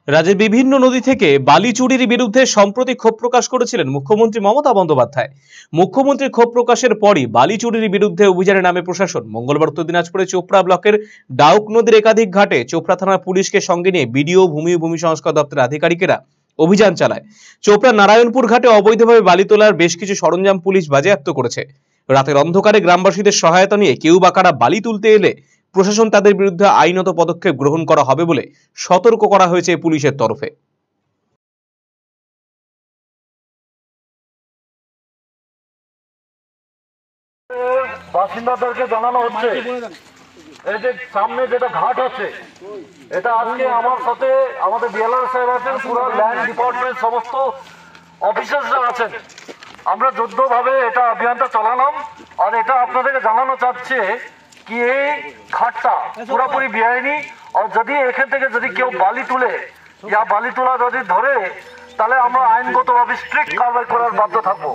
রাজ্যের বিভিন্ন নদী থেকে বালি চুরির বিরুদ্ধে সম্প্রতি ক্ষোভ প্রকাশ করেছিলেন মুখ্যমন্ত্রী মমতা বন্দ্যোপাধ্যায়। মুখ্যমন্ত্রীর ক্ষোভ প্রকাশের পরই বালি চুরির বিরুদ্ধে অভিযানে নামে প্রশাসন। মঙ্গলবার উত্তর দিনাজপুরে চোপড়া ব্লকের ডাউক নদীর একাধিক ঘাটে চোপড়া থানার পুলিশকে সঙ্গে নিয়ে বিডিও, ভূমি ও ভূমি সংস্কার দপ্তরের আধিকারিকেরা অভিযান চালায়। চোপড়া নারায়ণপুর ঘাটে অবৈধভাবে বালি তোলার বেশ কিছু সরঞ্জাম পুলিশ বাজেয়াপ্ত করেছে। রাতের অন্ধকারে গ্রামবাসীদের সহায়তা নিয়ে কেউ বা কারা বালি তুলতে এলে প্রশাসন তাদের বিরুদ্ধে আইনত পদক্ষেপ গ্রহণ করা হবে বলে সতর্ক করা হয়েছে পুলিশের তরফে। বাসিন্দাদেরকে জানানো হচ্ছে এই যে সামনে যেটা ঘাট আছে, এটা আজকে আমার সাথে আমাদের বিএলআর সাহেব আছেন, পুরো ল্যান্ড ডিপার্টমেন্ট সমস্ত অফিসার্সরা আছেন। আমরা যুদ্ধভাবে এটা অভিযানটা চালালাম। আর এটা আপনাদেরকে জানানো চাচ্ছে কি এই ঘাটটা পুরোপুরি বেআইনি। আর যদি এখান থেকে যদি কেউ বালি তুলে বালি তোলা যদি ধরে, তাহলে আমরা আইনগতভাবে স্ট্রিক্ট কারবাই করার বাধ্য থাকবো।